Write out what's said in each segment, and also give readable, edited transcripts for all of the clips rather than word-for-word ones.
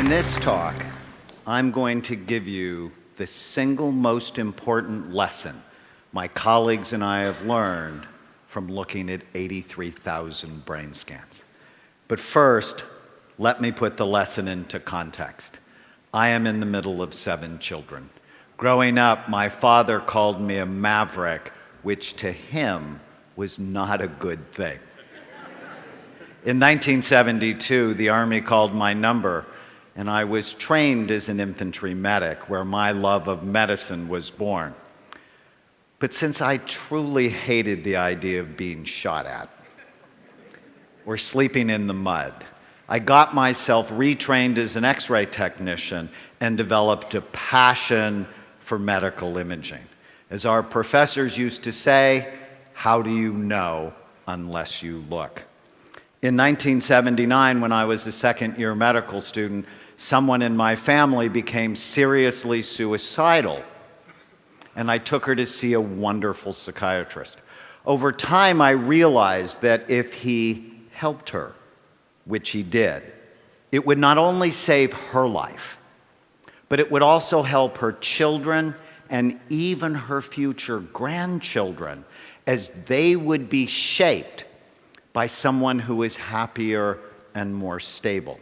In this talk, I'm going to give you the single most important lesson my colleagues and I have learned from looking at 83,000 brain scans. But first, let me put the lesson into context. I am in the middle of 7 children. Growing up, my father called me a maverick, which to him was not a good thing. In 1972, the Army called my number, and I was trained as an infantry medic, where my love of medicine was born. But since I truly hated the idea of being shot at or sleeping in the mud, I got myself retrained as an X-ray technician and developed a passion for medical imaging. As our professors used to say, how do you know unless you look? In 1979, when I was a second-year medical student, someone in my family became seriously suicidal, and I took her to see a wonderful psychiatrist. Over time, I realized that if he helped her, which he did, it would not only save her life, but it would also help her children and even her future grandchildren, as they would be shaped by someone who is happier and more stable.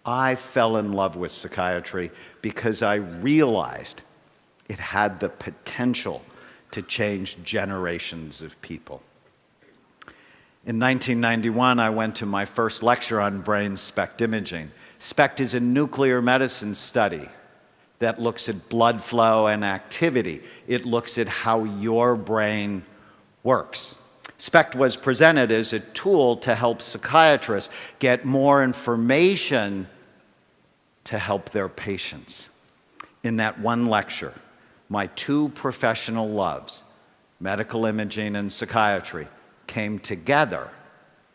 I fell in love with psychiatry because I realized it had the potential to change generations of people. In 1991, I went to my first lecture on brain SPECT imaging. SPECT is a nuclear medicine study that looks at blood flow and activity. It looks at how your brain works. SPECT was presented as a tool to help psychiatrists get more information to help their patients. In that one lecture, my 2 professional loves, medical imaging and psychiatry, came together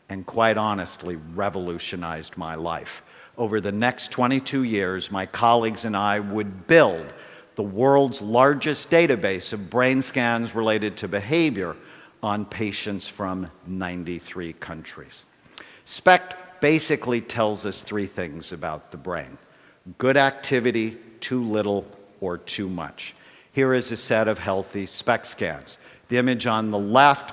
and quite honestly revolutionized my life. Over the next 22 years, my colleagues and I would build the world's largest database of brain scans related to behavior on patients from 93 countries. SPECT basically tells us 3 things about the brain: good activity, too little, or too much. Here is a set of healthy SPECT scans. The image on the left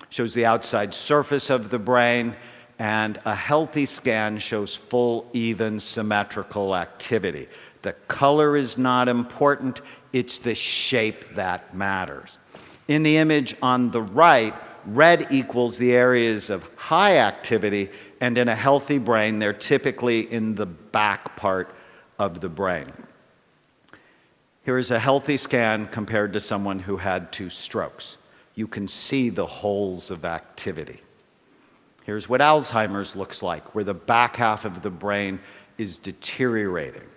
shows the outside surface of the brain, and a healthy scan shows full, even, symmetrical activity. The color is not important, it's the shape that matters. In the image on the right, red equals the areas of high activity, and in a healthy brain, they're typically in the back part of the brain. Here is a healthy scan compared to someone who had 2 strokes. You can see the holes of activity. Here's what Alzheimer's looks like, where the back half of the brain is deteriorating.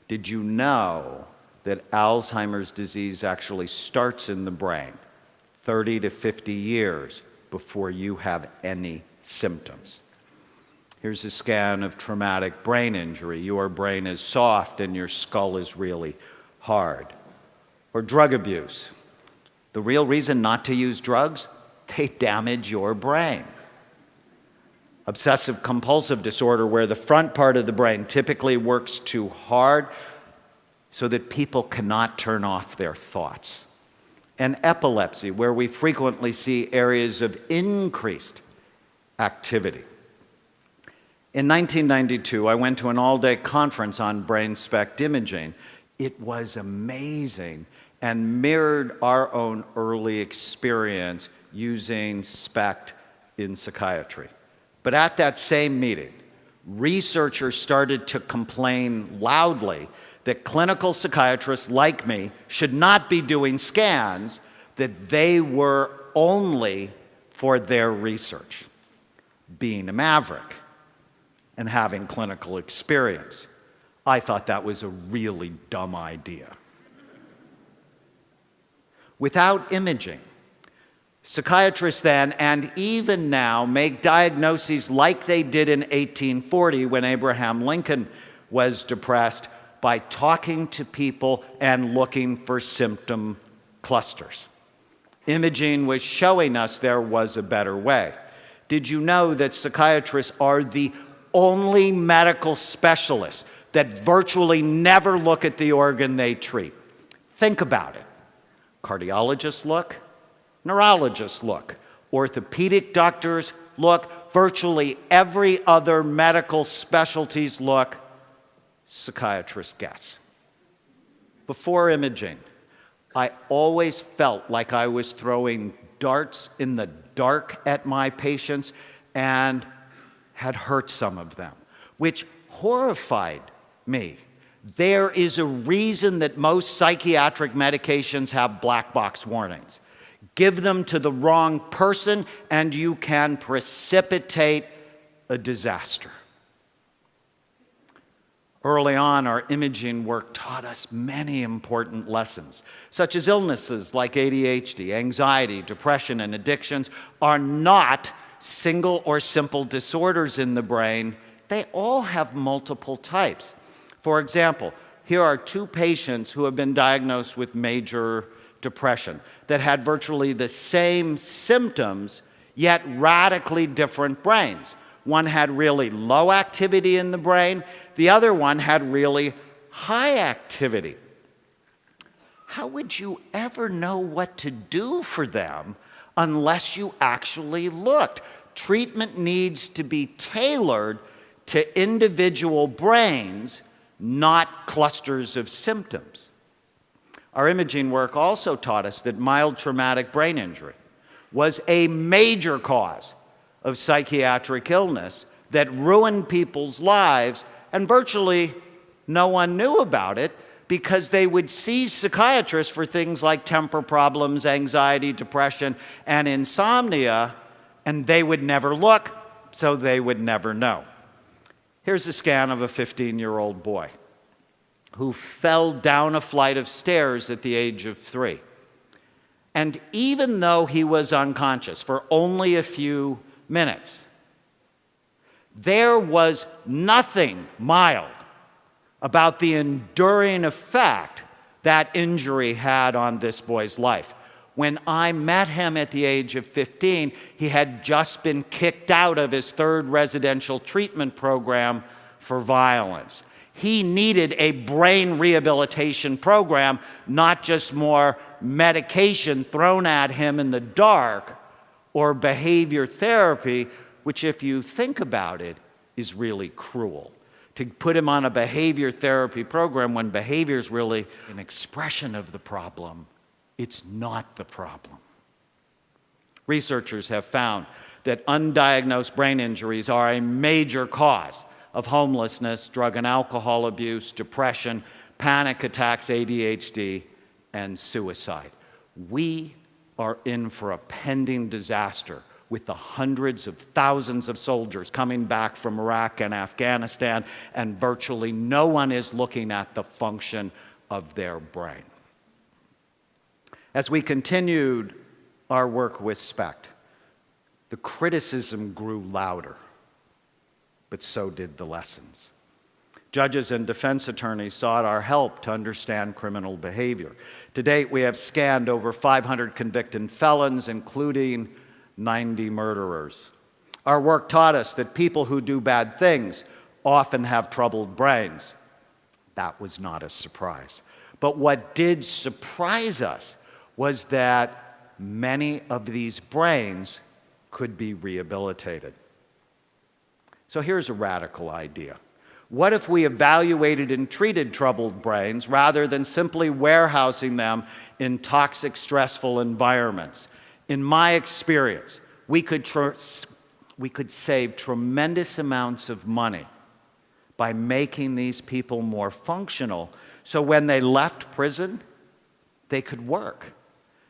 Did you know that Alzheimer's disease actually starts in the brain 30 to 50 years before you have any symptoms? Here's a scan of traumatic brain injury. Your brain is soft and your skull is really hard. Or drug abuse. The real reason not to use drugs? They damage your brain. Obsessive compulsive disorder, where the front part of the brain typically works too hard so that people cannot turn off their thoughts. And epilepsy, where we frequently see areas of increased activity. In 1992, I went to an all-day conference on brain SPECT imaging. It was amazing and mirrored our own early experience using SPECT in psychiatry. But at that same meeting, researchers started to complain loudly that clinical psychiatrists like me should not be doing scans, that they were only for their research. Being a maverick and having clinical experience, I thought that was a really dumb idea. Without imaging, psychiatrists then, and even now, make diagnoses like they did in 1840 when Abraham Lincoln was depressed, by talking to people and looking for symptom clusters. Imaging was showing us there was a better way. Did you know that psychiatrists are the only medical specialists that virtually never look at the organ they treat. Think about it. Cardiologists look, neurologists look, orthopedic doctors look, virtually every other medical specialties look, psychiatrists guess. Before imaging, I always felt like I was throwing darts in the dark at my patients and had hurt some of them, which horrified me. There is a reason that most psychiatric medications have black box warnings. Give them to the wrong person and you can precipitate a disaster. Early on, our imaging work taught us many important lessons, such as illnesses like ADHD, anxiety, depression, and addictions are not single or simple disorders in the brain. They all have multiple types. For example, here are two patients who have been diagnosed with major depression that had virtually the same symptoms, yet radically different brains. One had really low activity in the brain. The other one had really high activity. How would you ever know what to do for them unless you actually looked? Treatment needs to be tailored to individual brains, not clusters of symptoms. Our imaging work also taught us that mild traumatic brain injury was a major cause of psychiatric illness that ruined people's lives, and virtually no one knew about it because they would see psychiatrists for things like temper problems, anxiety, depression, and insomnia, and they would never look, so they would never know. Here's a scan of a 15-year-old boy who fell down a flight of stairs at the age of 3. And even though he was unconscious for only a few minutes, there was nothing mild about the enduring effect that injury had on this boy's life. When I met him at the age of 15, he had just been kicked out of his 3rd residential treatment program for violence. He needed a brain rehabilitation program, not just more medication thrown at him in the dark or behavior therapy, which, if you think about it, is really cruel. To put him on a behavior therapy program when behavior is really an expression of the problem, it's not the problem. Researchers have found that undiagnosed brain injuries are a major cause of homelessness, drug and alcohol abuse, depression, panic attacks, ADHD, and suicide. We are in for a pending disaster with the hundreds of thousands of soldiers coming back from Iraq and Afghanistan, and virtually no one is looking at the function of their brain. As we continued our work with SPECT, the criticism grew louder, but so did the lessons. Judges and defense attorneys sought our help to understand criminal behavior. To date, we have scanned over 500 convicted felons, including 90 murderers. Our work taught us that people who do bad things often have troubled brains. That was not a surprise. But what did surprise us was that many of these brains could be rehabilitated. So here's a radical idea. What if we evaluated and treated troubled brains rather than simply warehousing them in toxic, stressful environments? In my experience, we could save tremendous amounts of money by making these people more functional, so when they left prison, they could work,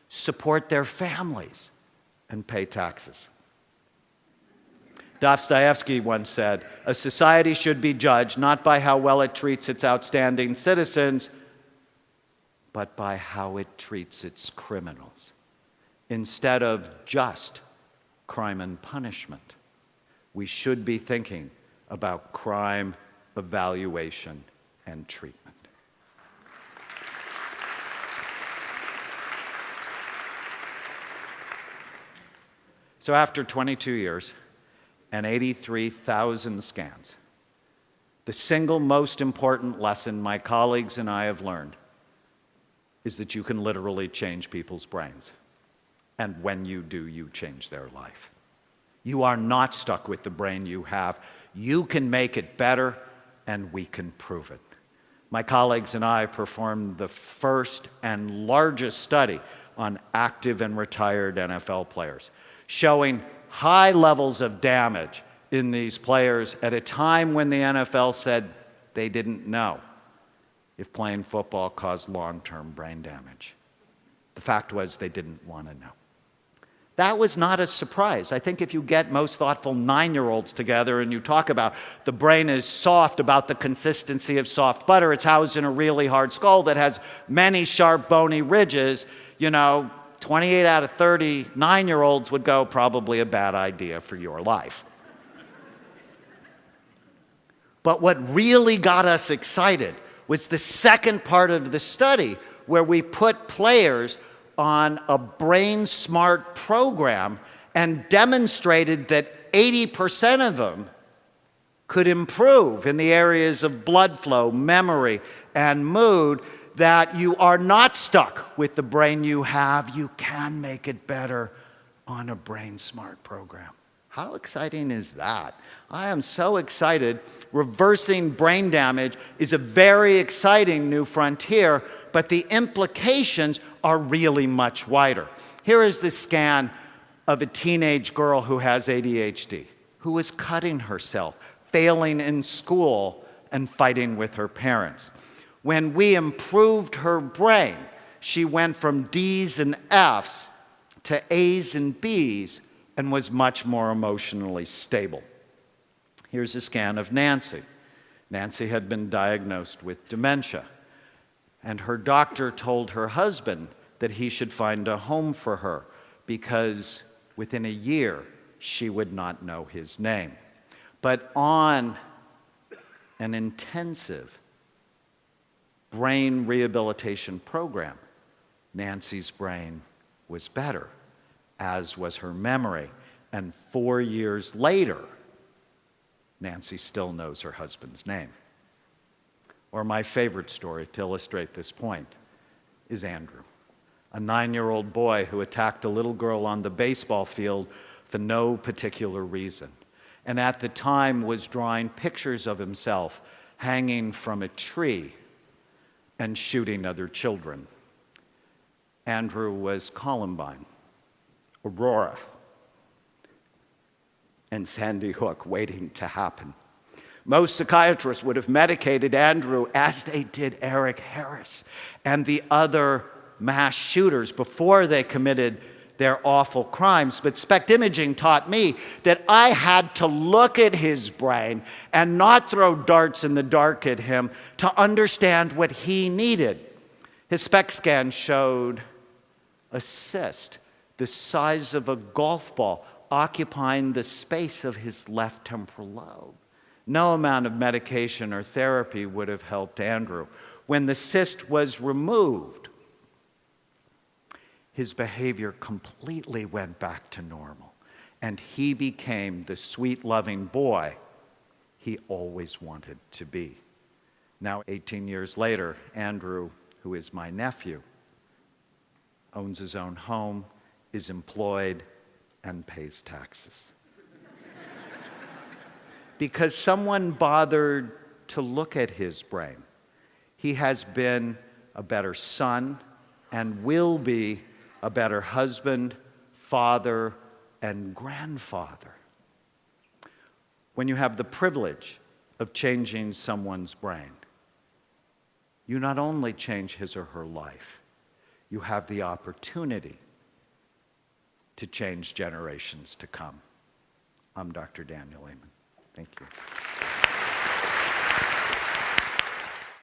support their families, and pay taxes. Dostoevsky once said, "A society should be judged not by how well it treats its outstanding citizens, but by how it treats its criminals." Instead of just crime and punishment, we should be thinking about crime, evaluation, and treatment. So after 22 years and 83,000 scans, The single most important lesson my colleagues and I have learned is that you can literally change people's brains. And when you do, you change their life. You are not stuck with the brain you have. You can make it better, and we can prove it. My colleagues and I performed the first and largest study on active and retired NFL players, showing high levels of damage in these players at a time when the NFL said they didn't know if playing football caused long-term brain damage. The fact was they didn't want to know. That was not a surprise. I think if you get most thoughtful 9-year-olds together and you talk about the brain is soft, about the consistency of soft butter, it's housed in a really hard skull that has many sharp bony ridges, 28 out of 30 9-year-olds would go, probably a bad idea for your life. But what really got us excited was the second part of the study, where we put players on a brain smart program and demonstrated that 80% of them could improve in the areas of blood flow, memory, and mood, that you are not stuck with the brain you have. You can make it better on a brain smart program. How exciting is that? I am so excited. Reversing brain damage is a very exciting new frontier, but the implications are really much wider. Here is the scan of a teenage girl who has ADHD, who is cutting herself, failing in school, and fighting with her parents. When we improved her brain, she went from D's and F's to A's and B's and was much more emotionally stable. Here's a scan of Nancy. Nancy had been diagnosed with dementia, and her doctor told her husband that he should find a home for her because within a year she would not know his name. But on an intensive brain rehabilitation program, Nancy's brain was better, as was her memory. And 4 years later, Nancy still knows her husband's name. Or my favorite story to illustrate this point is Andrew, a 9-year-old boy who attacked a little girl on the baseball field for no particular reason, and at the time was drawing pictures of himself hanging from a tree and shooting other children. Andrew was Columbine, Aurora, and Sandy Hook waiting to happen. Most psychiatrists would have medicated Andrew as they did Eric Harris and the other mass shooters before they committed their awful crimes. But SPECT imaging taught me that I had to look at his brain and not throw darts in the dark at him to understand what he needed. His SPECT scan showed a cyst the size of a golf ball occupying the space of his left temporal lobe. No amount of medication or therapy would have helped Andrew. When the cyst was removed, his behavior completely went back to normal, and he became the sweet, loving boy he always wanted to be. Now, 18 years later, Andrew, who is my nephew, owns his own home, is employed, and pays taxes. Because someone bothered to look at his brain. He has been a better son and will be a better husband, father, and grandfather. When you have the privilege of changing someone's brain, you not only change his or her life, you have the opportunity to change generations to come. I'm Dr. Daniel Amen. Thank you.